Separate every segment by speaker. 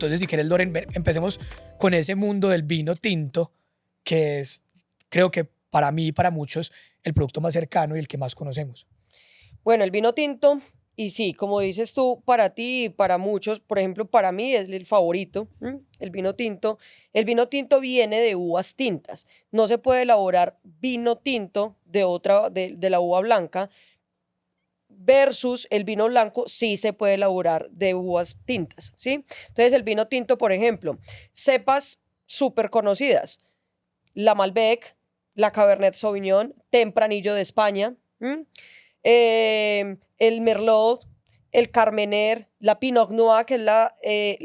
Speaker 1: Entonces, si quieres, Loren, empecemos con ese mundo del vino tinto, que es, creo que para mí y para muchos, el producto más cercano y el que más conocemos.
Speaker 2: Bueno, el vino tinto, y sí, como dices tú, para ti y para muchos, por ejemplo, para mí es el favorito, el vino tinto. El vino tinto viene de uvas tintas. No se puede elaborar vino tinto de la uva blanca versus el vino blanco sí se puede elaborar de uvas tintas, ¿sí? Entonces, el vino tinto, por ejemplo, cepas súper conocidas, la Malbec, la Cabernet Sauvignon, Tempranillo de España, el Merlot, el Carmener, la Pinot Noir, que es la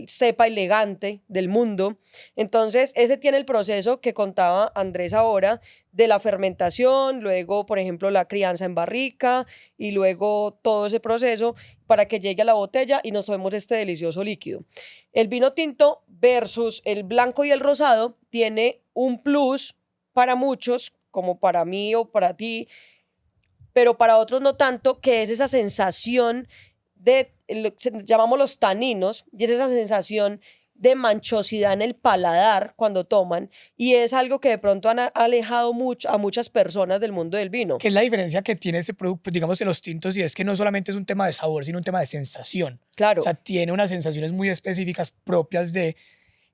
Speaker 2: cepa elegante del mundo. Entonces, ese tiene el proceso que contaba Andrés ahora de la fermentación, luego, por ejemplo, la crianza en barrica y luego todo ese proceso para que llegue a la botella y nos tomemos este delicioso líquido. El vino tinto versus el blanco y el rosado tiene un plus para muchos, como para mí o para ti, pero para otros no tanto, que es esa sensación de, llamamos los taninos, y es esa sensación de manchosidad en el paladar cuando toman, y es algo que de pronto han alejado mucho a muchas personas del mundo del vino.
Speaker 1: ¿Qué es la diferencia que tiene ese producto, pues, digamos, de los tintos? Y es que no solamente es un tema de sabor, sino un tema de sensación. O
Speaker 2: Claro.
Speaker 1: sea, tiene unas sensaciones muy específicas propias de,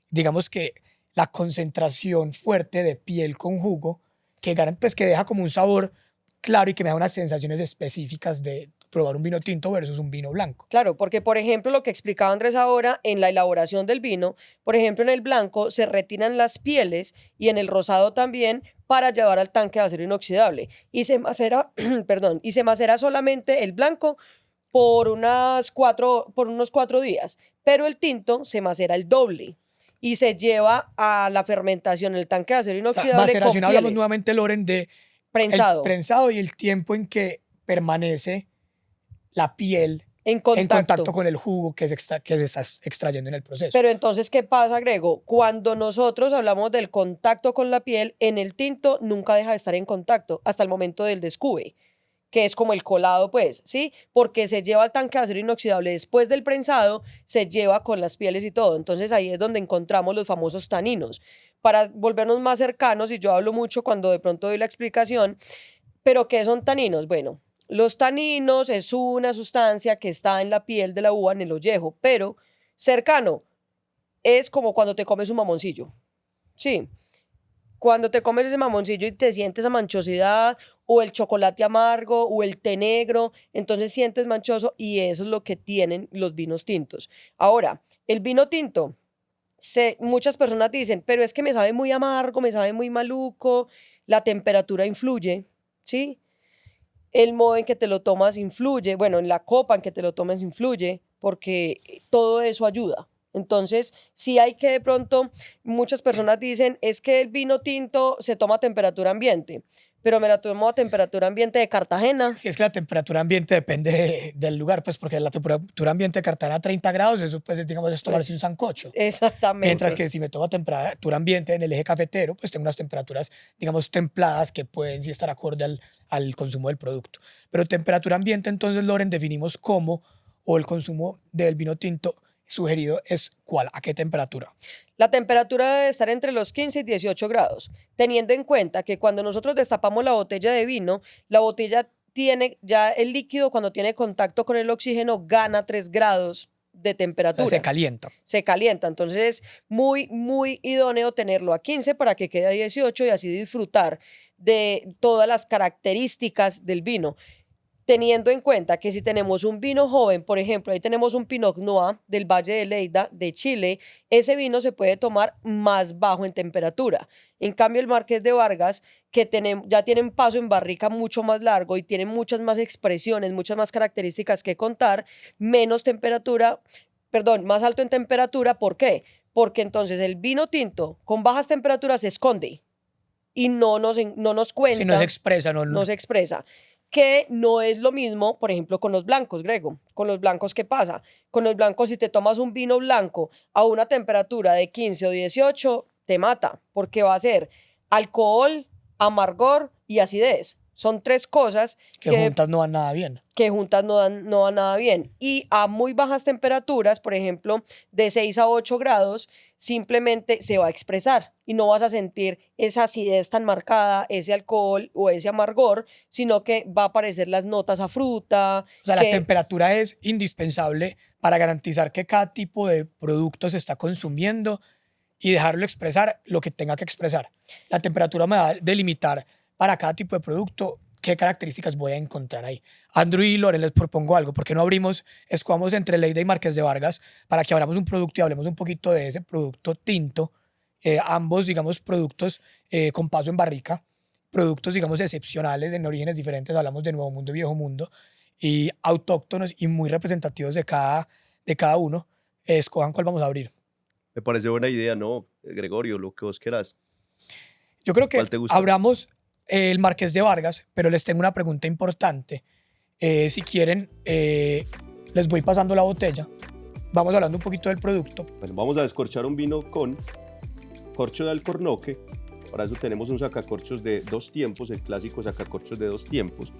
Speaker 1: digamos que, la concentración fuerte de piel con jugo, que, pues, que deja como un sabor claro y que me da unas sensaciones específicas de probar un vino tinto versus un vino blanco.
Speaker 2: Claro, porque por ejemplo lo que explicaba Andrés ahora en la elaboración del vino, por ejemplo en el blanco se retiran las pieles y en el rosado también para llevar al tanque de acero inoxidable y se macera, perdón, y se macera solamente el blanco por unos 4 días, pero el tinto se macera el doble y se lleva a la fermentación en el tanque de acero
Speaker 1: O sea,
Speaker 2: inoxidable con
Speaker 1: maceración, hablamos
Speaker 2: pieles,
Speaker 1: nuevamente, Loren, de el
Speaker 2: prensado,
Speaker 1: prensado y el tiempo en que permanece la piel
Speaker 2: en
Speaker 1: en contacto
Speaker 2: contacto.
Speaker 1: con el jugo que se está extrayendo en el proceso.
Speaker 2: Pero entonces, ¿qué pasa, Grego? Cuando nosotros hablamos del contacto con la piel, en el tinto nunca deja de estar en contacto hasta el momento del descube, que es como el colado, pues, ¿sí? Porque se lleva al tanque de acero inoxidable después del prensado, se lleva con las pieles y todo. Entonces ahí es donde encontramos los famosos taninos. Para volvernos más cercanos, y yo hablo mucho cuando de pronto doy la explicación, pero ¿qué son taninos? Bueno, los taninos es una sustancia que está en la piel de la uva, en el ollejo, pero cercano es como cuando te comes un mamoncillo. Sí, cuando te comes ese mamoncillo y te sientes esa manchosidad o el chocolate amargo o el té negro, entonces sientes manchoso y eso es lo que tienen los vinos tintos. Ahora, el vino tinto, muchas personas dicen, pero es que me sabe muy amargo, me sabe muy maluco, la temperatura influye, ¿sí? El modo en que te lo tomas influye, bueno, en la copa en que te lo tomes influye, porque todo eso ayuda. Entonces, sí hay que de pronto, muchas personas dicen, es que el vino tinto se toma a temperatura ambiente, pero me la tomo a temperatura ambiente de Cartagena.
Speaker 1: Si es que la temperatura ambiente depende del lugar, pues porque la temperatura ambiente de Cartagena a 30 grados, eso pues digamos es tomarse un
Speaker 2: Pues,
Speaker 1: sancocho. Mientras
Speaker 2: exactamente,
Speaker 1: que si me tomo a temperatura ambiente en el eje cafetero, pues tengo unas temperaturas, digamos, templadas que pueden sí estar acorde al consumo del producto. Pero temperatura ambiente, entonces, Loren, definimos cómo, o el consumo del vino tinto sugerido es cuál, a qué temperatura.
Speaker 2: la temperatura debe estar entre los 15 y 18 grados, teniendo en cuenta que cuando nosotros destapamos la botella de vino, la botella tiene ya el líquido cuando tiene contacto con el oxígeno gana 3 grados de
Speaker 1: O sea, se
Speaker 2: temperatura.
Speaker 1: calienta.
Speaker 2: Se calienta. Entonces es muy, muy idóneo tenerlo a 15 para que quede a 18 y así disfrutar de todas las características del vino. Teniendo en cuenta que si tenemos un vino joven, por ejemplo, ahí tenemos un Pinot Noir del Valle de Leida, de Chile, ese vino se puede tomar más bajo en temperatura. En cambio, el Marqués de Vargas, que ya tiene un paso en barrica mucho más largo y tiene muchas más expresiones, muchas más características que contar, menos temperatura, perdón, más alto en temperatura. ¿Por qué? Porque entonces el vino tinto con bajas temperaturas se esconde y no nos
Speaker 1: Si no se
Speaker 2: cuenta,
Speaker 1: expresa, no,
Speaker 2: no se expresa. Que no es lo mismo, por ejemplo, con los blancos, Grego. Con los blancos, ¿qué pasa? Con los blancos, si te tomas un vino blanco a una temperatura de 15 o 18, te mata, porque va a ser alcohol, amargor y acidez. Son tres cosas
Speaker 1: Que juntas no van nada bien.
Speaker 2: que juntas no dan nada bien. Y a muy bajas temperaturas, por ejemplo, de 6 a 8 grados, simplemente se va a expresar y no vas a sentir esa acidez tan marcada, ese alcohol o ese amargor, sino que va a aparecer las notas a fruta.
Speaker 1: O sea, la temperatura es indispensable para garantizar que cada tipo de producto se está consumiendo y dejarlo expresar lo que tenga que expresar. La temperatura me va a delimitar para cada tipo de producto qué características voy a encontrar ahí. Andrew y Loren, les propongo algo. ¿Por qué no escogamos entre Lleida y Marqués de Vargas para que abramos un producto y hablemos un poquito de ese producto tinto? Ambos, digamos, productos con paso en barrica, productos, digamos, excepcionales en orígenes diferentes. Hablamos de Nuevo Mundo y Viejo Mundo, y autóctonos y muy representativos de cada uno. Escojan cuál vamos a abrir.
Speaker 3: Me parece buena idea, ¿no, Gregorio? Lo que vos quieras.
Speaker 1: Yo creo que
Speaker 3: ¿Cuál te gusta?
Speaker 1: abramos el Marqués de Vargas, pero les tengo una pregunta importante. Si quieren, les voy pasando la botella. Vamos hablando un poquito del producto.
Speaker 3: Bueno, vamos a descorchar un vino con corcho de alcornoque. Para eso tenemos un sacacorchos de 2 tiempos, el clásico sacacorchos de 2 tiempos,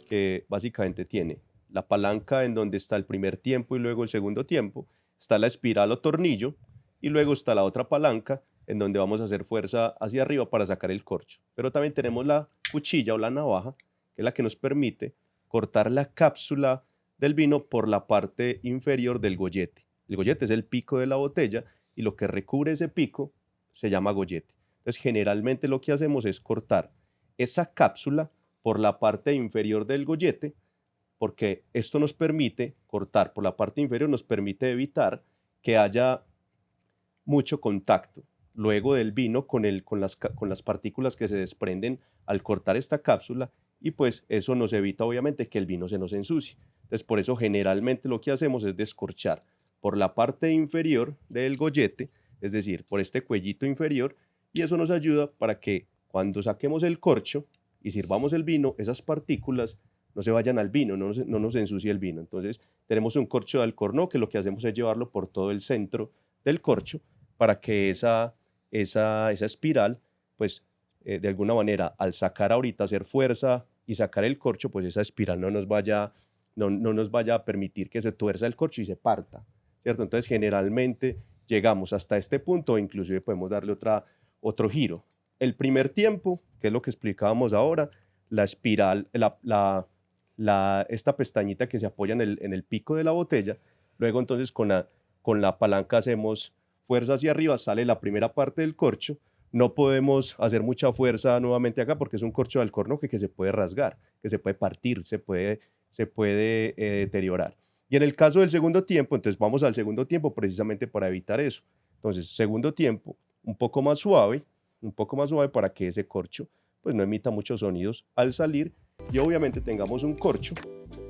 Speaker 3: que básicamente tiene la palanca en donde está el primer tiempo y luego el segundo tiempo, está la espiral o tornillo, y luego está la otra palanca en donde vamos a hacer fuerza hacia arriba para sacar el corcho. Pero también tenemos la cuchilla o la navaja, que es la que nos permite cortar la cápsula del vino por la parte inferior del gollete. El gollete es el pico de la botella y lo que recubre ese pico se llama gollete. Entonces, generalmente lo que hacemos es cortar esa cápsula por la parte inferior del gollete, porque esto nos permite, cortar por la parte inferior, nos permite evitar que haya mucho contacto luego del vino con las partículas que se desprenden al cortar esta cápsula, y pues eso nos evita obviamente que el vino se nos ensucie. Entonces, por eso generalmente lo que hacemos es descorchar por la parte inferior del gollete, es decir, por este cuellito inferior, y eso nos ayuda para que cuando saquemos el corcho y sirvamos el vino, esas partículas no se vayan al vino, no nos ensucie el vino. Entonces, tenemos un corcho de alcornoque, que lo que hacemos es llevarlo por todo el centro del corcho para que esa espiral, pues, de alguna manera, al sacar ahorita, hacer fuerza y sacar el corcho, pues esa espiral no nos vaya a permitir que se tuerza el corcho y se parta, ¿cierto? Entonces, generalmente llegamos hasta este punto, inclusive podemos darle otro giro. El primer tiempo, que es lo que explicábamos ahora, la espiral, esta pestañita que se apoya en el pico de la botella, luego entonces con la palanca hacemos fuerza hacia arriba, sale la primera parte del corcho. No podemos hacer mucha fuerza nuevamente acá porque es un corcho de alcornoque que se puede rasgar, que se puede partir, se puede deteriorar. Y en el caso del segundo tiempo, entonces vamos al segundo tiempo precisamente para evitar eso. Entonces, segundo tiempo, un poco más suave para que ese corcho pues no emita muchos sonidos al salir y obviamente tengamos un corcho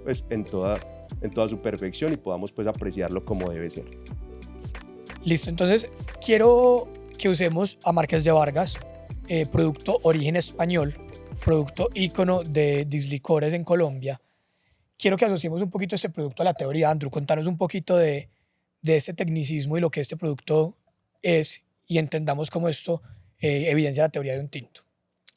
Speaker 3: pues en toda su perfección y podamos pues apreciarlo como debe ser.
Speaker 1: Listo, entonces quiero que usemos a Marqués de Vargas, producto origen español, producto ícono de dislicores en Colombia. Quiero que asociemos un poquito este producto a la teoría. Andrew, contanos un poquito de este tecnicismo y lo que este producto es, y entendamos cómo esto evidencia la teoría de un tinto.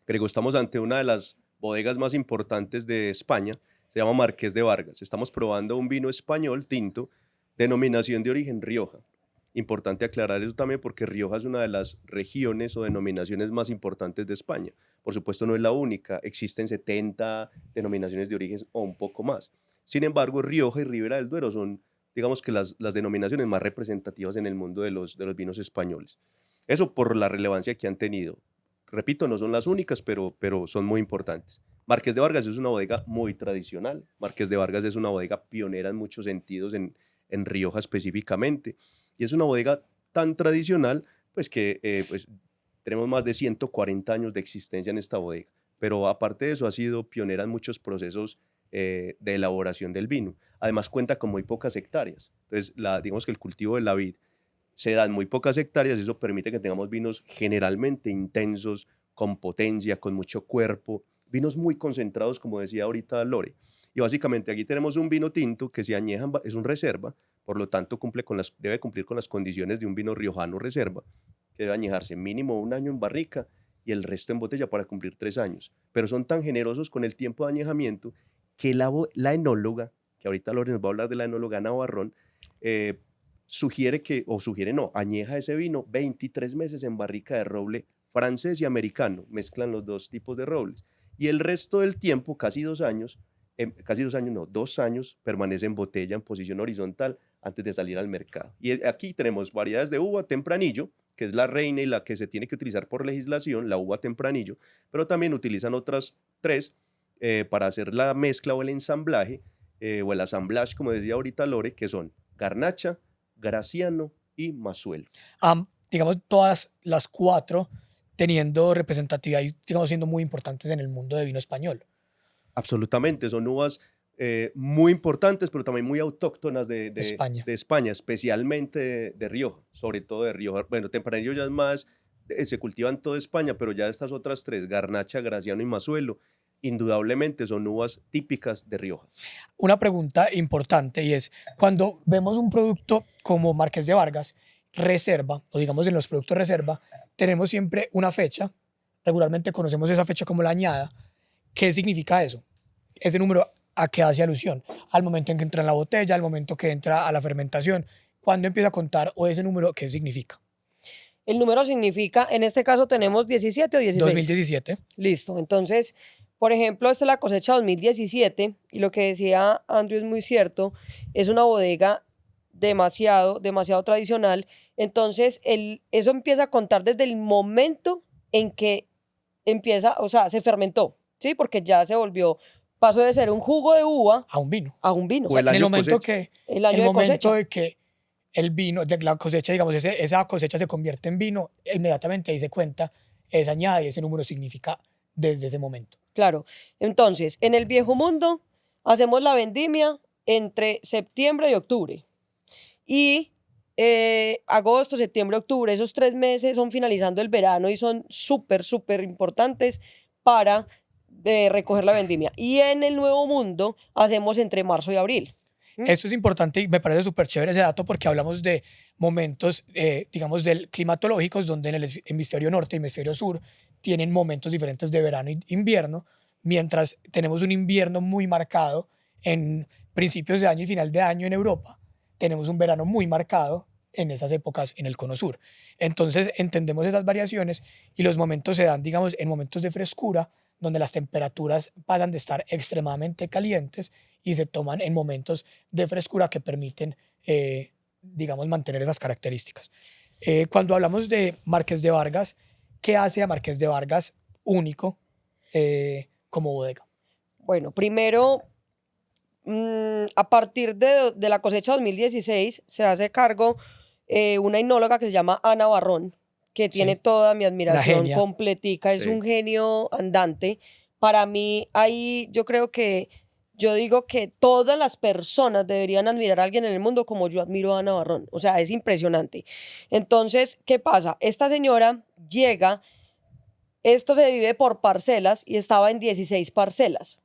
Speaker 3: Grego, estamos ante una de las bodegas más importantes de España, se llama Marqués de Vargas. Estamos probando un vino español tinto, denominación de origen Rioja. Importante aclarar eso también porque Rioja es una de las regiones o denominaciones más importantes de España. Por supuesto no es la única, existen 70 denominaciones de origen o un poco más. Sin embargo, Rioja y Ribera del Duero son, digamos que las denominaciones más representativas en el mundo de los vinos españoles. Eso por la relevancia que han tenido. Repito, no son las únicas, pero son muy importantes. Marqués de Vargas es una bodega muy tradicional. Marqués de Vargas es una bodega pionera en muchos sentidos, en Rioja específicamente. Y es una bodega tan tradicional, pues que pues, tenemos más de 140 años de existencia en esta bodega. Pero aparte de eso, ha sido pionera en muchos procesos de elaboración del vino. Además, cuenta con muy pocas hectáreas. Entonces, digamos que el cultivo de la vid se da en muy pocas hectáreas y eso permite que tengamos vinos generalmente intensos, con potencia, con mucho cuerpo, vinos muy concentrados, como decía ahorita Lore. Y básicamente aquí tenemos un vino tinto que se añeja, es un reserva, por lo tanto debe cumplir con las condiciones de un vino riojano reserva, que debe añejarse mínimo 1 año en barrica y el resto en botella para cumplir 3 años. Pero son tan generosos con el tiempo de añejamiento que la enóloga, que ahorita Lore nos va a hablar de la enóloga Ana Barrón, sugiere no, añeja ese vino 23 meses en barrica de roble francés y americano, mezclan los dos tipos de robles. Y el resto del tiempo, casi 2 años, 2 años, permanece en botella en posición horizontal antes de salir al mercado. Y aquí tenemos variedades de uva tempranillo, que es la reina y la que se tiene que utilizar por legislación, la uva tempranillo, pero también utilizan otras 3 para hacer la mezcla o el ensamblaje, o el assemblage, como decía ahorita Lore, que son Garnacha, Graciano y Mazuelo.
Speaker 1: Digamos, todas las 4 teniendo representatividad y, digamos, siendo muy importantes en el mundo de vino español.
Speaker 3: Absolutamente, son uvas muy importantes, pero también muy autóctonas de España, especialmente de Rioja, sobre todo de Rioja. Bueno, Tempranillo ya es más, se cultiva en toda España, pero ya estas otras 3, Garnacha, Graciano y Mazuelo, indudablemente son uvas típicas de Rioja.
Speaker 1: Una pregunta importante, y es, cuando vemos un producto como Marqués de Vargas, reserva, o digamos en los productos reserva, tenemos siempre una fecha, regularmente conocemos esa fecha como la añada. ¿Qué significa eso? Ese número, ¿a qué hace alusión? Al momento en que entra en la botella, al momento que entra a la fermentación. ¿Cuándo empieza a contar, o ese número qué significa?
Speaker 2: El número significa, en este caso tenemos 17 o 16.
Speaker 1: 2017.
Speaker 2: Listo, entonces, por ejemplo, esta es la cosecha 2017 y lo que decía Andrew es muy cierto, es una bodega demasiado tradicional. Entonces, eso empieza a contar desde el momento en que empieza, o sea, se fermentó, ¿sí? Porque ya se pasó de ser un jugo de uva
Speaker 1: a un vino.
Speaker 2: A un vino.
Speaker 3: O el
Speaker 1: en el
Speaker 3: año
Speaker 1: momento
Speaker 3: cosecha.
Speaker 1: que
Speaker 2: El año de cosecha.
Speaker 1: de que el vino, de la cosecha, digamos, esa cosecha se convierte en vino, inmediatamente ahí se cuenta esa añada y ese número significa desde ese momento.
Speaker 2: Claro. Entonces, en el viejo mundo hacemos la vendimia entre septiembre y octubre. Y agosto, septiembre, octubre, esos 3 meses son finalizando el verano y son súper importantes para recoger la vendimia. Y en el nuevo mundo hacemos entre marzo y abril.
Speaker 1: Esto es importante y me parece súper chévere ese dato, porque hablamos de momentos, digamos, climatológicos, donde en el hemisferio norte y hemisferio sur tienen momentos diferentes de verano e invierno, mientras tenemos un invierno muy marcado en principios de año y final de año en Europa. Tenemos un verano muy marcado en esas épocas en el cono sur. Entonces entendemos esas variaciones y los momentos se dan, digamos, en momentos de frescura, donde las temperaturas pasan de estar extremadamente calientes y se toman en momentos de frescura que permiten, digamos, mantener esas características. Cuando hablamos de Marqués de Vargas, ¿qué hace a Marqués de Vargas único como bodega?
Speaker 2: Bueno, primero, a partir de la cosecha 2016 se hace cargo una enóloga que se llama Ana Barrón, que tiene toda mi admiración completica, es un genio andante. Para mí, ahí yo digo que todas las personas deberían admirar a alguien en el mundo como yo admiro a Ana Barrón. O sea, es impresionante. Entonces, ¿qué pasa? Esta señora llega, esto se divide por parcelas y estaba en 16 parcelas.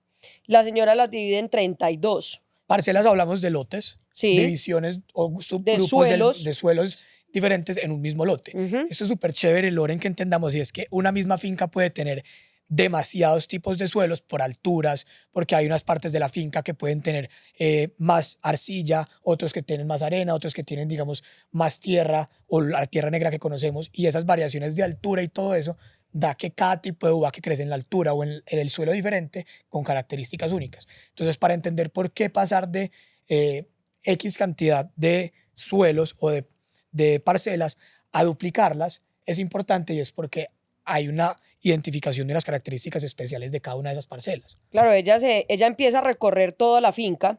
Speaker 2: La señora las divide en 32.
Speaker 1: Parcelas, hablamos de lotes,
Speaker 2: sí,
Speaker 1: divisiones o subgrupos de suelos diferentes en un mismo lote. Esto es súper chévere, Loren, que entendamos, y es que una misma finca puede tener demasiados tipos de suelos por alturas, porque hay unas partes de la finca que pueden tener más arcilla, otros que tienen más arena, otros que tienen, digamos, más tierra, o la tierra negra que conocemos, y esas variaciones de altura y todo eso da que cada tipo de uva que crece en la altura o en el suelo diferente con características únicas. Entonces, para entender por qué pasar de X cantidad de suelos o de parcelas a duplicarlas es importante, y es porque hay una identificación de las características especiales de cada una de esas parcelas.
Speaker 2: Claro, ella empieza a recorrer toda la finca.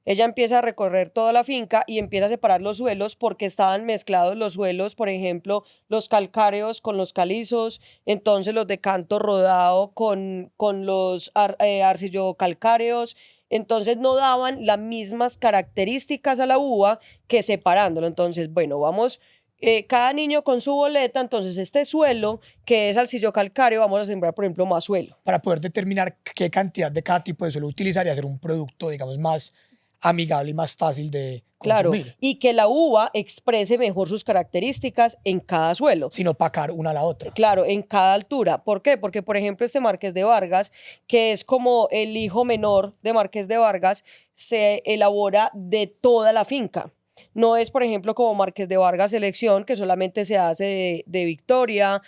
Speaker 2: Ella empieza a recorrer toda la finca y empieza a separar los suelos, porque estaban mezclados los suelos, por ejemplo, los calcáreos con los calizos, entonces los de canto rodado con los arcillo-calcáreos. Entonces no daban las mismas características a la uva que separándolo. Entonces, bueno, vamos, cada niño con su boleta, entonces este suelo que es arcillo calcáreo, vamos a sembrar, por ejemplo, Mazuelo.
Speaker 1: Para poder determinar qué cantidad de cada tipo de suelo utilizar y hacer un producto, digamos, más amigable y más fácil de
Speaker 2: Claro,
Speaker 1: consumir,
Speaker 2: y que la uva exprese mejor sus características en cada suelo.
Speaker 1: sin opacar una a la otra.
Speaker 2: Claro, en cada altura. ¿Por qué? Porque, por ejemplo, este Marqués de Vargas, que es como el hijo menor de Marqués de Vargas, se elabora de toda la finca. No es, por ejemplo, como Marqués de Vargas Selección, que solamente se hace de Victoria,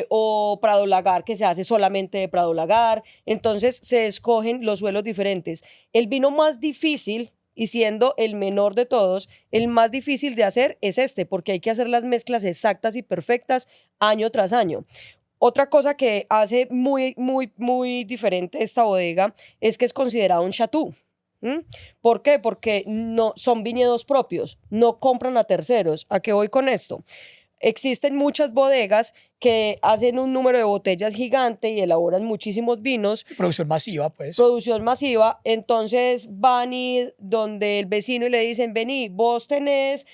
Speaker 2: o Prado Lagar, que se hace solamente de Prado Lagar. Entonces, se escogen los suelos diferentes. El vino más difícil, y siendo el menor de todos, el más difícil de hacer es este, porque hay que hacer las mezclas exactas y perfectas año tras año. Otra cosa que hace muy, muy, muy diferente esta bodega es que es considerado un chateau. ¿Mm? ¿Por qué? Porque no son viñedos propios, no compran a terceros. ¿A qué voy con esto? Existen muchas bodegas que hacen un número de botellas gigante y elaboran muchísimos vinos,
Speaker 1: Producción masiva, pues.
Speaker 2: producción masiva, entonces van y donde el vecino y le dicen, vení, vos tenés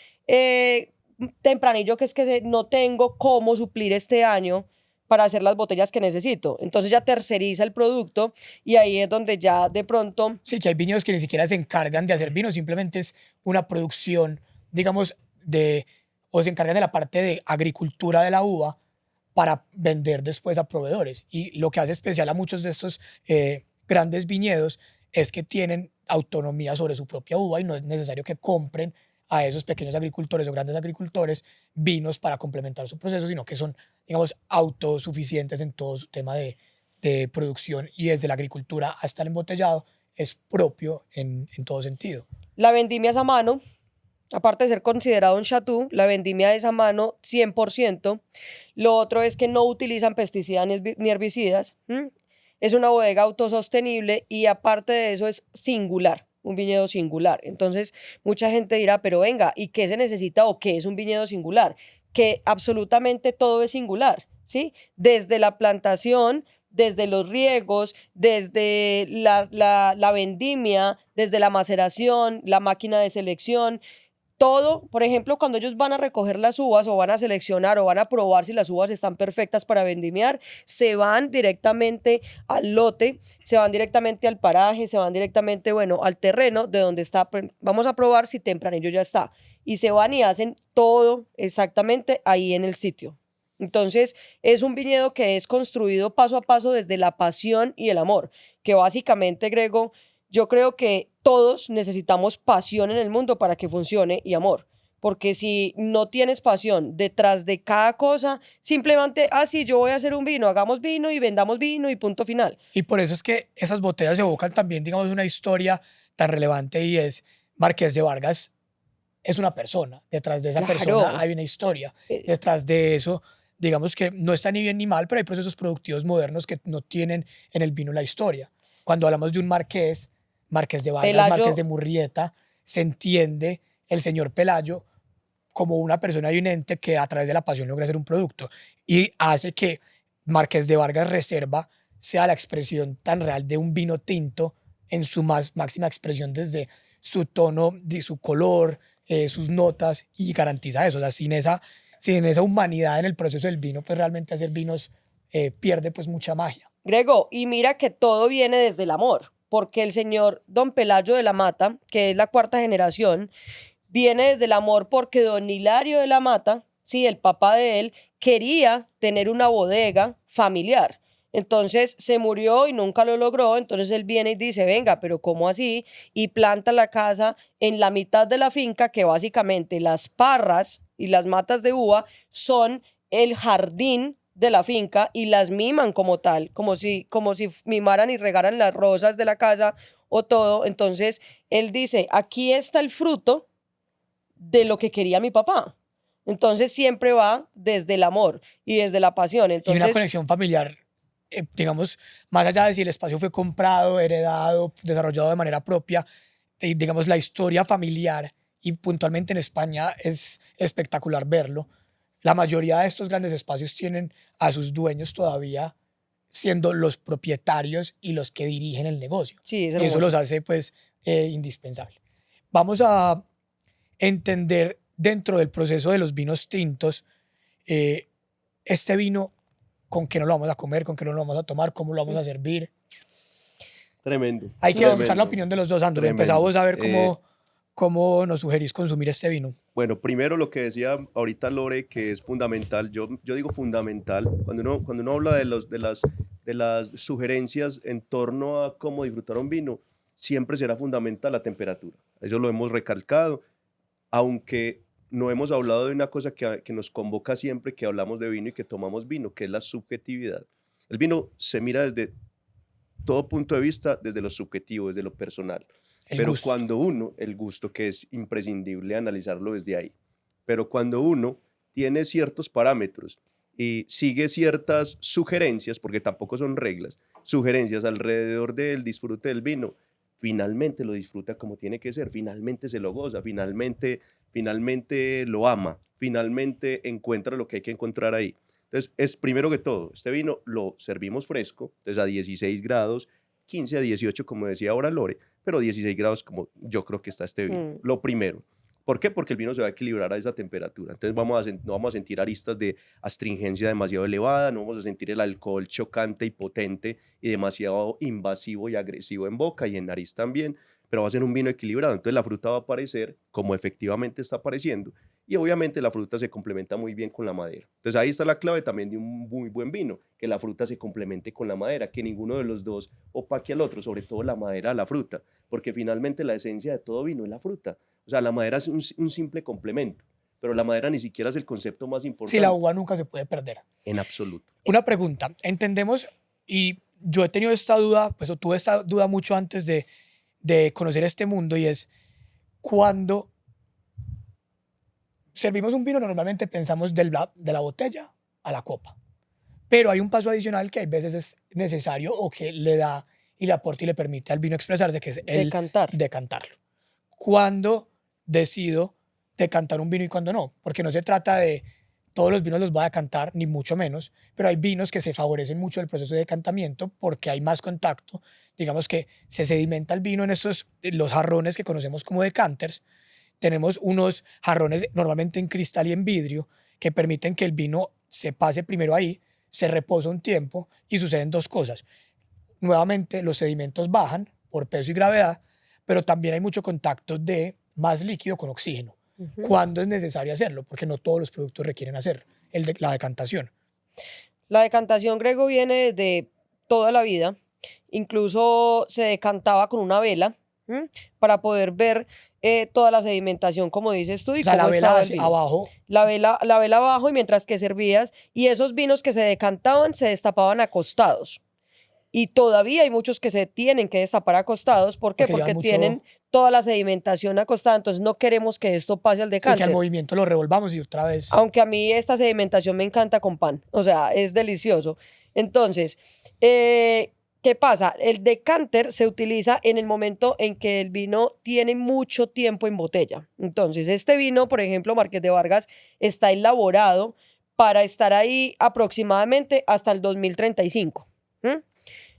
Speaker 2: tempranillo que es que no tengo cómo suplir este año para hacer las botellas que necesito. Entonces ya terceriza el producto y ahí es donde ya de pronto...
Speaker 1: Sí, que hay viñedos que ni siquiera se encargan de hacer vino, simplemente es una producción, digamos, o se encargan de la parte de agricultura de la uva para vender después a proveedores. Y lo que hace especial a muchos de estos grandes viñedos es que tienen autonomía sobre su propia uva y no es necesario que compren a esos pequeños agricultores o grandes agricultores vinos para complementar su proceso, sino que son, digamos, autosuficientes en todo su tema de producción y desde la agricultura hasta el embotellado es propio en todo sentido.
Speaker 2: La vendimia es a mano, aparte de ser considerado un chateau, la vendimia es a mano 100%. Lo otro es que no utilizan pesticidas ni herbicidas. Es una bodega autosostenible y aparte de eso es singular, un viñedo singular. Entonces, mucha gente dirá, pero venga, ¿y qué se necesita o qué es un viñedo singular? Que absolutamente todo es singular, ¿sí? Desde la plantación, desde los riegos, desde la vendimia, desde la maceración, la máquina de selección, todo. Por ejemplo, cuando ellos van a recoger las uvas o van a seleccionar o van a probar si las uvas están perfectas para vendimiar, se van directamente al lote, se van directamente al paraje, se van directamente, bueno, al terreno de donde está. Vamos a probar si tempranillo ya está. Y se van y hacen todo exactamente ahí en el sitio. Entonces, es un viñedo que es construido paso a paso desde la pasión y el amor, que básicamente, Grego, yo creo que todos necesitamos pasión en el mundo para que funcione y amor. Porque si no tienes pasión detrás de cada cosa, simplemente, sí, yo voy a hacer un vino, hagamos vino y vendamos vino y punto final.
Speaker 1: Y por eso es que esas botellas evocan también, digamos, una historia tan relevante y es Marqués de Vargas es una persona. Detrás de esa
Speaker 2: Claro.
Speaker 1: persona hay una historia. Detrás de eso, digamos que no está ni bien ni mal, pero hay procesos productivos modernos que no tienen en el vino la historia. Cuando hablamos de un marqués, Marqués de Vargas,
Speaker 2: Pelayo,
Speaker 1: Marqués de Murrieta, se entiende el señor Pelayo como una persona y un ente que a través de la pasión logra hacer un producto y hace que Marqués de Vargas Reserva sea la expresión tan real de un vino tinto en su máxima expresión desde su tono, de su color, sus notas y garantiza eso. O sea, sin esa humanidad en el proceso del vino, pues realmente hacer vinos pierde pues mucha magia.
Speaker 2: Grego, y mira que todo viene desde el amor, porque el señor Don Pelayo de la Mata, que es la cuarta generación, viene desde el amor porque don Hilario de la Mata, sí, el papá de él, quería tener una bodega familiar. Entonces se murió y nunca lo logró. Entonces él viene y dice, venga, pero ¿cómo así? Y planta la casa en la mitad de la finca, que básicamente las parras y las matas de uva son el jardín de la finca y las miman como tal, como si mimaran y regaran las rosas de la casa o todo. Entonces él dice, aquí está el fruto de lo que quería mi papá. Entonces siempre va desde el amor y desde la pasión. Entonces,
Speaker 1: y una conexión familiar, digamos, más allá de si el espacio fue comprado, heredado, desarrollado de manera propia, digamos, la historia familiar y puntualmente en España es espectacular verlo. La mayoría de estos grandes espacios tienen a sus dueños todavía siendo los propietarios y los que dirigen el negocio.
Speaker 2: sí, es
Speaker 1: Y eso
Speaker 2: hermoso.
Speaker 1: los hace pues indispensable. Vamos a entender dentro del proceso de los vinos tintos este vino, con qué no lo vamos a comer, con qué no lo vamos a tomar, cómo lo vamos a servir.
Speaker 3: Tremendo.
Speaker 1: Hay que escuchar la
Speaker 3: tremendo,
Speaker 1: opinión de los dos, Andrés.
Speaker 3: tremendo.
Speaker 1: Empezamos a ver
Speaker 3: Eh,
Speaker 1: cómo nos sugerís consumir este vino.
Speaker 3: Bueno, primero lo que decía ahorita Lore, que es fundamental, yo digo fundamental, cuando uno habla de las sugerencias en torno a cómo disfrutar un vino, siempre será fundamental la temperatura. Eso lo hemos recalcado, aunque no hemos hablado de una cosa que nos convoca siempre que hablamos de vino y que tomamos vino, que es la subjetividad. El vino se mira desde todo punto de vista, desde lo subjetivo, desde lo personal.
Speaker 1: El
Speaker 3: Pero
Speaker 1: gusto.
Speaker 3: cuando uno, el gusto, que es imprescindible analizarlo desde ahí, pero cuando uno tiene ciertos parámetros y sigue ciertas sugerencias, porque tampoco son reglas, sugerencias alrededor del disfrute del vino, finalmente lo disfruta como tiene que ser, finalmente se lo goza, finalmente lo ama, finalmente encuentra lo que hay que encontrar ahí. Entonces, es primero que todo, este vino lo servimos fresco, entonces a 16 grados, 15 a 18, como decía ahora Lore, pero 16 grados como yo creo que está este vino. Lo primero. ¿Por qué? Porque el vino se va a equilibrar a esa temperatura. Entonces no vamos a sentir aristas de astringencia demasiado elevada, no vamos a sentir el alcohol chocante y potente y demasiado invasivo y agresivo en boca y en nariz también, pero va a ser un vino equilibrado. Entonces la fruta va a aparecer como efectivamente está apareciendo y obviamente la fruta se complementa muy bien con la madera. Entonces ahí está la clave también de un muy buen vino, que la fruta se complemente con la madera, que ninguno de los dos opaque al otro, sobre todo la madera a la fruta, porque finalmente la esencia de todo vino es la fruta. O sea, la madera es un simple complemento, pero la madera ni siquiera es el concepto más
Speaker 1: Sí, la
Speaker 3: importante
Speaker 1: uva nunca se puede perder.
Speaker 3: en absoluto.
Speaker 1: Una pregunta. Entendemos, y yo he tenido esta duda, pues o tuve esta duda mucho antes de conocer este mundo, y es cuando servimos un vino, normalmente pensamos de la botella a la copa. Pero hay un paso adicional que hay veces es necesario o que le da y le aporta y le permite al vino expresarse, que es el
Speaker 2: Decantar.
Speaker 1: decantarlo. ¿Cuándo decido decantar un vino y cuándo no? Porque no se trata de todos los vinos los voy a decantar, ni mucho menos, pero hay vinos que se favorecen mucho del proceso de decantamiento porque hay más contacto. Digamos que se sedimenta el vino en los jarrones que conocemos como decanters. Tenemos unos jarrones normalmente en cristal y en vidrio que permiten que el vino se pase primero ahí, se reposa un tiempo y suceden dos cosas. Nuevamente, los sedimentos bajan por peso y gravedad, pero también hay mucho contacto de más líquido con oxígeno. ¿Cuándo es necesario hacerlo? Porque no todos los productos requieren hacer la decantación.
Speaker 2: La decantación, Grego, viene de toda la vida. Incluso se decantaba con una vela para poder ver toda la sedimentación, como dices tú, y
Speaker 1: O sea,
Speaker 2: cómo
Speaker 1: la vela
Speaker 2: estaba el vino.
Speaker 1: abajo,
Speaker 2: La vela abajo y mientras que servías, y esos vinos que se decantaban se destapaban acostados. Y todavía hay muchos que se tienen que destapar acostados. ¿Por qué?
Speaker 1: Porque llevan
Speaker 2: Porque
Speaker 1: mucho-
Speaker 2: tienen toda la sedimentación acostada. Entonces no queremos que esto pase al
Speaker 1: sí, que al
Speaker 2: decanter.
Speaker 1: movimiento lo revolvamos y otra vez.
Speaker 2: Aunque a mí esta sedimentación me encanta con pan. O sea, es delicioso. Entonces, ¿qué pasa? El decanter se utiliza en el momento en que el vino tiene mucho tiempo en botella. Entonces, este vino, por ejemplo, Marqués de Vargas, está elaborado para estar ahí aproximadamente hasta el 2035. ¿Mm?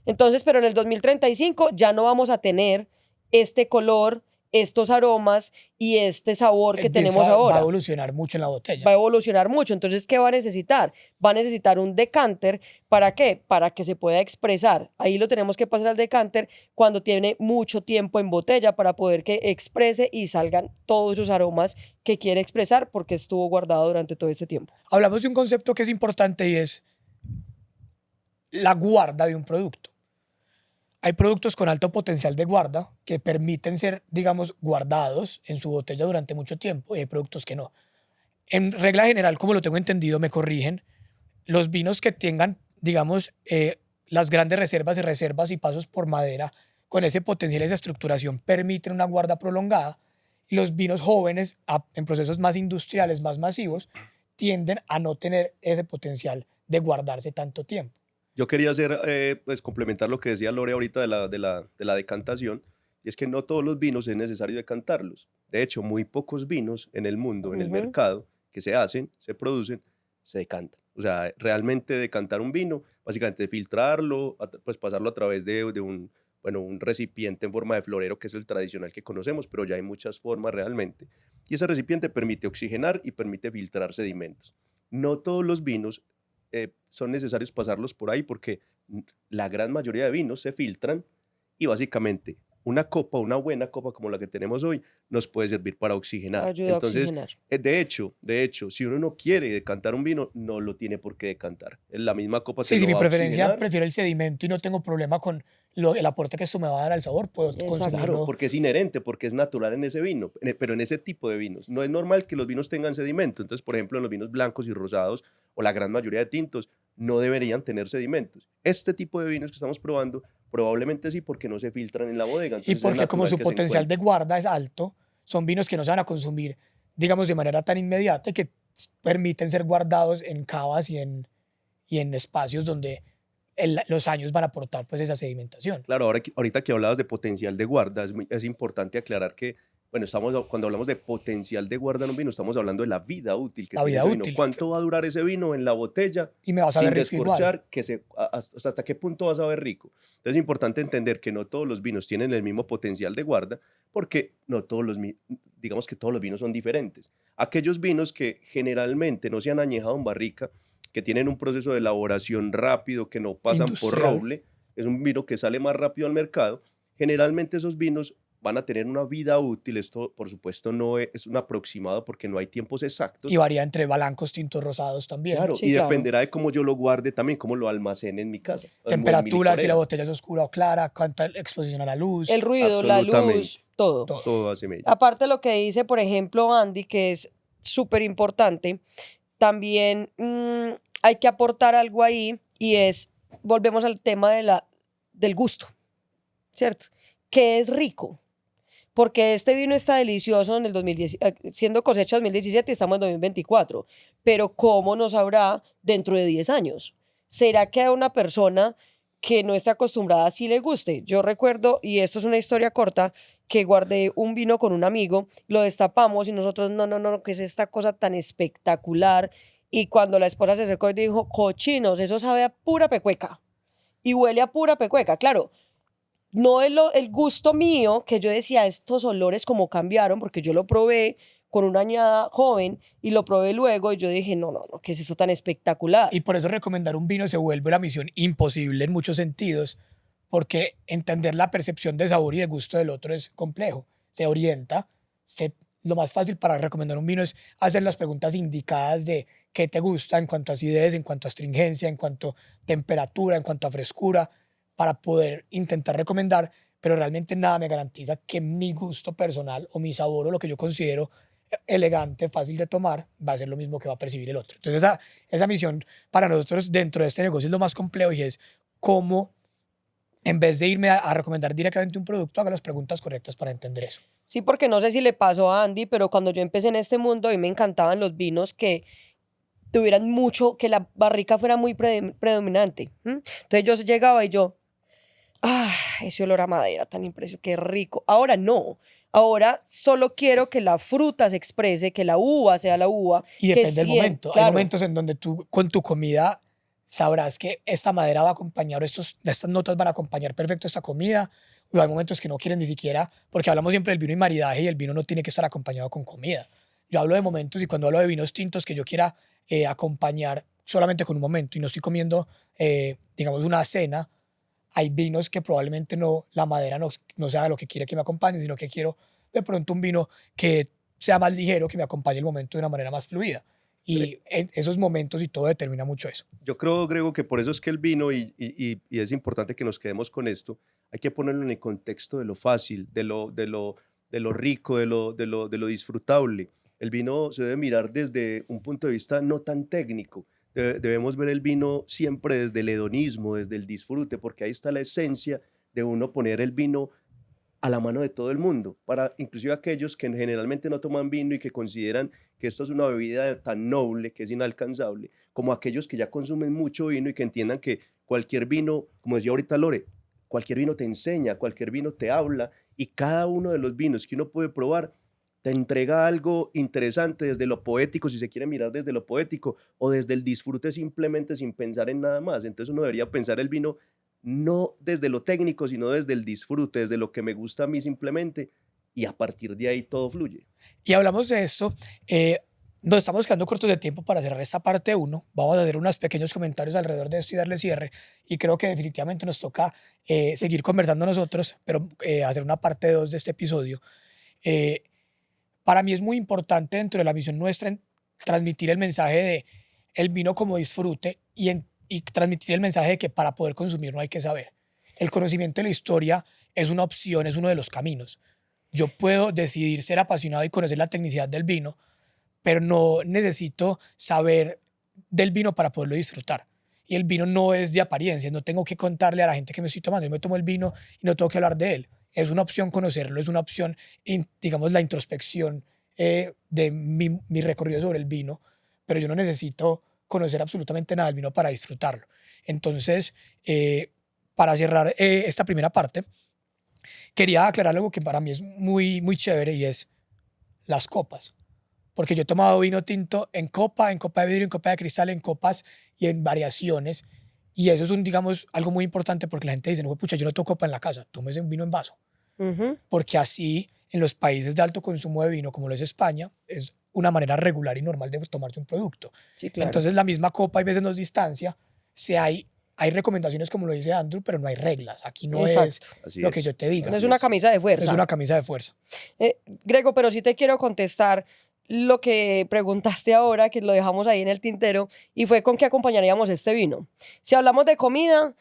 Speaker 2: Entonces, pero en el 2035 ya no vamos a tener este color, estos aromas y este sabor que tenemos
Speaker 1: Va a
Speaker 2: ahora.
Speaker 1: evolucionar mucho en la botella.
Speaker 2: Va a evolucionar mucho. Entonces, ¿qué va a necesitar? Va a necesitar un decanter. ¿Para qué? Para que se pueda expresar. Ahí lo tenemos que pasar al decanter cuando tiene mucho tiempo en botella para poder que exprese y salgan todos esos aromas que quiere expresar porque estuvo guardado durante todo ese tiempo.
Speaker 1: Hablamos de un concepto que es importante y es la guarda de un producto. Hay productos con alto potencial de guarda que permiten ser, digamos, guardados en su botella durante mucho tiempo y hay productos que no. En regla general, como lo tengo entendido, me corrigen, los vinos que tengan, digamos, las grandes reservas y pasos por madera con ese potencial y esa estructuración permiten una guarda prolongada y los vinos jóvenes en procesos más industriales, más masivos, tienden a no tener ese potencial de guardarse tanto tiempo.
Speaker 3: Yo quería pues complementar lo que decía Lore ahorita de la decantación, y es que no todos los vinos es necesario decantarlos. De hecho, muy pocos vinos en el mundo, en el mercado, que se hacen, se producen, se decantan. O sea, realmente decantar un vino, básicamente filtrarlo, pues pasarlo a través de un recipiente en forma de florero, que es el tradicional que conocemos, pero ya hay muchas formas realmente. Y ese recipiente permite oxigenar y permite filtrar sedimentos. No todos los vinos son necesarios pasarlos por ahí porque la gran mayoría de vinos se filtran y básicamente una buena copa como la que tenemos hoy, nos puede servir para oxigenar.
Speaker 2: Ayuda a
Speaker 3: Entonces,
Speaker 2: oxigenar.
Speaker 3: de hecho, si uno no quiere decantar un vino, no lo tiene por qué decantar. La misma copa te
Speaker 1: Sí, sí,
Speaker 3: lo
Speaker 1: mi
Speaker 3: va a
Speaker 1: preferencia
Speaker 3: oxigenar.
Speaker 1: prefiero el sedimento y no tengo problema con el aporte que esto me va a dar al sabor, puedo
Speaker 2: Exacto.
Speaker 3: Claro,
Speaker 1: consumirlo.
Speaker 3: porque es inherente, porque es natural en ese vino, pero en ese tipo de vinos. No es normal que los vinos tengan sedimento. Entonces, por ejemplo, en los vinos blancos y rosados, o la gran mayoría de tintos, no deberían tener sedimentos. Este tipo de vinos que estamos probando, probablemente sí, porque no se filtran en la bodega.
Speaker 1: Y
Speaker 3: Entonces es
Speaker 1: porque como
Speaker 3: natural
Speaker 1: su
Speaker 3: que se
Speaker 1: potencial de
Speaker 3: encuentren.
Speaker 1: guarda es alto, son vinos que no se van a consumir, digamos, de manera tan inmediata y que permiten ser guardados en cavas y en espacios donde los años van a aportar pues esa sedimentación.
Speaker 3: Claro, ahorita que hablabas de potencial de guarda, es importante aclarar que, bueno, cuando hablamos de potencial de guarda en un vino, estamos hablando de la vida útil que
Speaker 1: La
Speaker 3: tiene
Speaker 1: vida
Speaker 3: ese vino.
Speaker 1: útil.
Speaker 3: ¿Cuánto va a durar ese vino en la botella
Speaker 1: Y me va a saber
Speaker 3: sin
Speaker 1: rico igual.
Speaker 3: descorchar? Hasta qué punto va a saber rico. Entonces es importante entender que no todos los vinos tienen el mismo potencial de guarda, porque no todos digamos que todos los vinos son diferentes. Aquellos vinos que generalmente no se han añejado en barrica, que tienen un proceso de elaboración rápido, que no pasan por
Speaker 1: Industrial.
Speaker 3: roble, es un vino que sale más rápido al mercado, generalmente esos vinos van a tener una vida útil. Esto, por supuesto, no es un aproximado porque no hay tiempos exactos.
Speaker 1: Y varía entre blancos, tintos, rosados también.
Speaker 3: Claro,
Speaker 2: Sí,
Speaker 3: y
Speaker 2: claro.
Speaker 3: dependerá de cómo yo lo guarde también, cómo lo almacene en mi casa. o en mi
Speaker 1: Temperatura, si la
Speaker 3: licorera.
Speaker 1: botella es oscura o clara, cuánta exposición a la luz,
Speaker 2: El ruido, la
Speaker 3: Absolutamente.
Speaker 2: luz, todo.
Speaker 1: todo.
Speaker 3: Todo hace mella.
Speaker 2: Aparte de lo que dice, por ejemplo, Andy, que es súper importante, también hay que aportar algo ahí y es, volvemos al tema del gusto, ¿cierto? Que es rico. Porque este vino está delicioso en el 2010, siendo cosecha 2017 y estamos en 2024. Pero ¿cómo nos sabrá dentro de 10 años? ¿Será que a una persona que no está acostumbrada sí le guste? Yo recuerdo, y esto es una historia corta, que guardé un vino con un amigo, lo destapamos y nosotros, no, ¿qué es esta cosa tan espectacular? Y cuando la esposa se acercó y dijo, cochinos, eso sabe a pura pecueca. Y huele a pura pecueca, claro. No es el gusto mío, que yo decía, estos olores como cambiaron, porque yo lo probé con una añada joven y lo probé luego y yo dije, no, ¿qué es eso tan espectacular?
Speaker 1: Y por eso recomendar un vino se vuelve una misión imposible en muchos sentidos, porque entender la percepción de sabor y de gusto del otro es complejo. Se orienta. Lo más fácil para recomendar un vino es hacer las preguntas indicadas de qué te gusta en cuanto a acidez, en cuanto a astringencia, en cuanto a temperatura, en cuanto a frescura, para poder intentar recomendar, pero realmente nada me garantiza que mi gusto personal o mi sabor o lo que yo considero elegante, fácil de tomar, va a ser lo mismo que va a percibir el otro. Entonces esa misión para nosotros dentro de este negocio es lo más complejo y es cómo, en vez de irme a recomendar directamente un producto, haga las preguntas correctas para entender eso.
Speaker 2: Sí, porque no sé si le pasó a Andy, pero cuando yo empecé en este mundo, a mí me encantaban los vinos que tuvieran mucho, que la barrica fuera muy predominante. Entonces yo llegaba y yo, ese olor a madera tan impresionante, qué rico. Ahora no. Ahora solo quiero que la fruta se exprese, que la uva sea la uva.
Speaker 1: Y
Speaker 2: que
Speaker 1: depende del momento. Hay
Speaker 2: claro.
Speaker 1: momentos en donde tú con tu comida sabrás que esta madera va a acompañar, estas notas van a acompañar perfecto esta comida. Y hay momentos que no quieren ni siquiera, porque hablamos siempre del vino y maridaje y el vino no tiene que estar acompañado con comida. Yo hablo de momentos y cuando hablo de vinos tintos que yo quiera acompañar solamente con un momento y no estoy comiendo, digamos, una cena, hay vinos que probablemente no, la madera no sea lo que quiere que me acompañe, sino que quiero de pronto un vino que sea más ligero, que me acompañe el momento de una manera más fluida. Y en esos momentos y todo determina mucho eso.
Speaker 3: Yo creo, Grego, que por eso es que el vino, y es importante que nos quedemos con esto, hay que ponerlo en el contexto de lo fácil, de lo rico, de lo disfrutable. El vino se debe mirar desde un punto de vista no tan técnico. Debemos ver el vino siempre desde el hedonismo, desde el disfrute, porque ahí está la esencia de uno poner el vino a la mano de todo el mundo, para inclusive aquellos que generalmente no toman vino y que consideran que esto es una bebida tan noble que es inalcanzable, como aquellos que ya consumen mucho vino y que entiendan que cualquier vino, como decía ahorita Lore, cualquier vino te enseña, cualquier vino te habla, y cada uno de los vinos que uno puede probar te entrega algo interesante desde lo poético, si se quiere mirar desde lo poético, o desde el disfrute simplemente sin pensar en nada más. Entonces uno debería pensar el vino no desde lo técnico, sino desde el disfrute, desde lo que me gusta a mí simplemente, y a partir de ahí todo fluye.
Speaker 1: Y hablamos de esto, Nos estamos quedando cortos de tiempo para cerrar esta parte 1. Vamos a hacer unos pequeños comentarios alrededor de esto y darle cierre. Y creo que definitivamente nos toca seguir conversando nosotros, pero hacer una parte 2 de este episodio. Para mí es muy importante dentro de la misión nuestra transmitir el mensaje de el vino como disfrute y transmitir el mensaje de que para poder consumir no hay que saber. El conocimiento de la historia es una opción, es uno de los caminos. Yo puedo decidir ser apasionado y conocer la tecnicidad del vino, pero no necesito saber del vino para poderlo disfrutar. Y el vino no es de apariencias, no tengo que contarle a la gente que me estoy tomando. Yo me tomo el vino y no tengo que hablar de él. Es una opción conocerlo, es una opción, digamos, la introspección de mi recorrido sobre el vino, pero yo no necesito conocer absolutamente nada del vino para disfrutarlo. Entonces, para cerrar esta primera parte, quería aclarar algo que para mí es muy, muy chévere y es las copas. Porque yo he tomado vino tinto en copa de vidrio, en copa de cristal, en copas y en variaciones. Y eso es, digamos, algo muy importante porque la gente dice, no, pucha, yo no tomo copa en la casa, tómese un vino en vaso. Porque así, en los países de alto consumo de vino, como lo es España, es una manera regular y normal de tomarte un producto.
Speaker 2: Sí, claro.
Speaker 1: Entonces, la misma copa, hay veces nos distancia. Hay recomendaciones, como lo dice Andrew, pero no hay reglas. Aquí no es
Speaker 3: Así
Speaker 1: lo
Speaker 3: es.
Speaker 1: que yo te diga.
Speaker 2: No es una camisa de fuerza.
Speaker 1: Es una camisa de fuerza.
Speaker 2: Grego, pero sí te quiero contestar lo que preguntaste ahora, que lo dejamos ahí en el tintero, y fue con qué acompañaríamos este vino. Si hablamos de comida,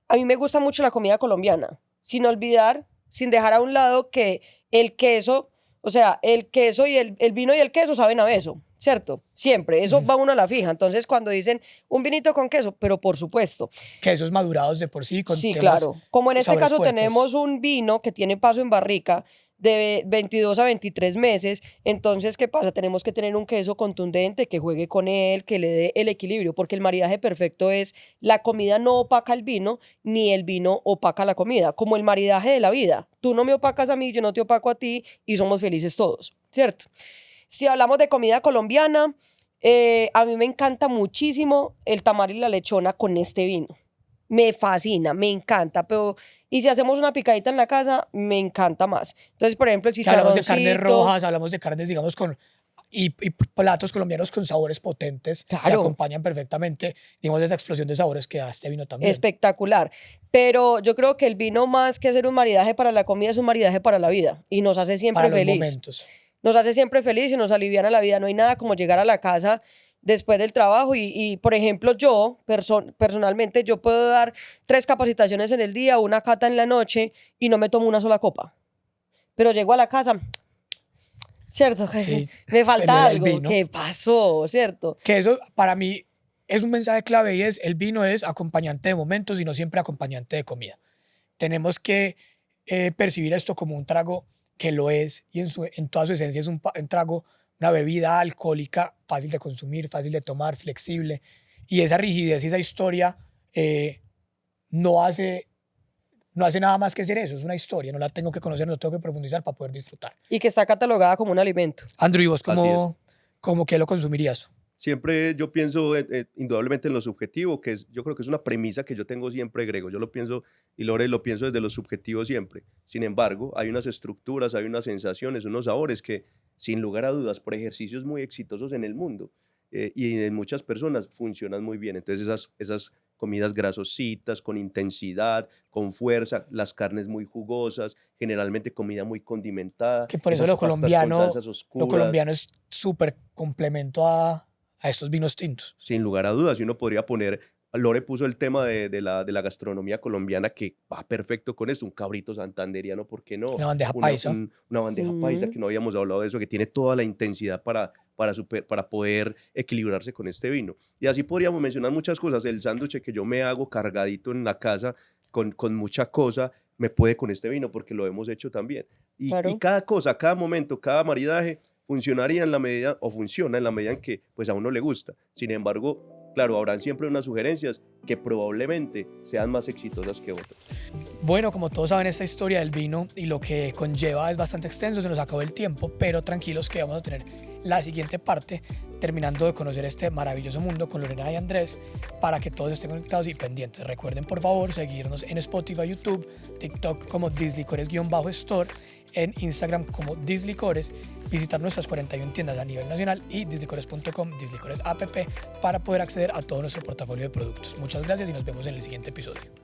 Speaker 2: a mí me gusta mucho la comida colombiana, sin olvidar, sin dejar a un lado que el queso, o sea, el queso y el vino y el queso saben a beso, ¿cierto? Siempre, eso va uno a la fija. Entonces, cuando dicen un vinito con queso, pero por supuesto.
Speaker 1: Quesos madurados de por sí. Con
Speaker 2: Sí,
Speaker 1: temas,
Speaker 2: claro. Como en este
Speaker 1: sabores
Speaker 2: caso
Speaker 1: fuertes.
Speaker 2: tenemos un vino que tiene paso en barrica de 22 a 23 meses, entonces, ¿qué pasa? Tenemos que tener un queso contundente que juegue con él, que le dé el equilibrio, porque el maridaje perfecto es la comida no opaca el vino, ni el vino opaca la comida, como el maridaje de la vida. Tú no me opacas a mí, yo no te opaco a ti y somos felices todos, ¿cierto? Si hablamos de comida colombiana, a mí me encanta muchísimo el tamal y la lechona con este vino. Me fascina, me encanta, pero y si hacemos una picadita en la casa, me encanta más. Entonces, por ejemplo, el
Speaker 1: Si hablamos de
Speaker 2: chicharroncito.
Speaker 1: carnes rojas, hablamos de carnes, digamos, y platos colombianos con sabores potentes que
Speaker 2: Claro.
Speaker 1: acompañan perfectamente, digamos, esa explosión de sabores que da este vino también.
Speaker 2: Espectacular. Pero yo creo que el vino, más que ser un maridaje para la comida, es un maridaje para la vida y nos hace siempre
Speaker 1: para los
Speaker 2: feliz.
Speaker 1: momentos.
Speaker 2: Nos hace siempre feliz y nos aliviana la vida. No hay nada como llegar a la casa después del trabajo y por ejemplo, yo personalmente, yo puedo dar 3 capacitaciones en el día, una cata en la noche y no me tomo una sola copa. Pero llego a la casa, ¿cierto?
Speaker 1: Sí,
Speaker 2: Me
Speaker 1: el
Speaker 2: falta algo.
Speaker 1: vino.
Speaker 2: ¿Qué pasó? ¿Cierto?
Speaker 1: Que eso para mí es un mensaje clave y es el vino es acompañante de momentos y no siempre acompañante de comida. Tenemos que percibir esto como un trago que lo es y en toda su esencia es un trago, una bebida alcohólica fácil de consumir, fácil de tomar, flexible. Y esa rigidez y esa historia no hace nada más que ser eso, es una historia, no la tengo que conocer, no tengo que profundizar para poder disfrutar.
Speaker 2: Y que está catalogada como un alimento.
Speaker 1: Andrew, ¿y vos
Speaker 3: Así
Speaker 1: cómo qué lo consumirías?
Speaker 3: Siempre yo pienso indudablemente en lo subjetivo, yo creo que es una premisa que yo tengo siempre, Grego. Yo lo pienso, y Lore lo pienso desde lo subjetivo siempre. Sin embargo, hay unas estructuras, hay unas sensaciones, unos sabores que, sin lugar a dudas, por ejercicios muy exitosos en el mundo y en muchas personas, funcionan muy bien. Entonces, esas comidas grasositas, con intensidad, con fuerza, las carnes muy jugosas, generalmente comida muy condimentada.
Speaker 1: Que por eso
Speaker 3: esas
Speaker 1: lo
Speaker 3: pastas con
Speaker 1: colombiano,
Speaker 3: salsas oscuras.
Speaker 1: lo colombiano es súper complemento a estos vinos tintos.
Speaker 3: Sin lugar a dudas, y uno podría poner, Lore puso el tema de la gastronomía colombiana que va perfecto con esto, un cabrito santanderiano, ¿por qué no?
Speaker 1: Una bandeja paisa.
Speaker 3: Una bandeja paisa, que no habíamos hablado de eso, que tiene toda la intensidad para poder equilibrarse con este vino. Y así podríamos mencionar muchas cosas, el sándwich que yo me hago cargadito en la casa con mucha cosa, me puede con este vino porque lo hemos hecho también.
Speaker 2: Claro.
Speaker 3: Y cada cosa, cada momento, cada maridaje funcionaría en la medida, o funciona en la medida en que pues a uno le gusta. Sin embargo, claro, habrán siempre unas sugerencias que probablemente sean más exitosas que otras.
Speaker 1: Bueno, como todos saben, esta historia del vino y lo que conlleva es bastante extenso, se nos acabó el tiempo, pero tranquilos que vamos a tener la siguiente parte, terminando de conocer este maravilloso mundo con Lorena y Andrés, para que todos estén conectados y pendientes. Recuerden, por favor, seguirnos en Spotify, YouTube, TikTok como Dislicores_Store, en Instagram como Dislicores, visitar nuestras 41 tiendas a nivel nacional y dislicores.com, Dislicores app, para poder acceder a todo nuestro portafolio de productos. Muchas gracias y nos vemos en el siguiente episodio.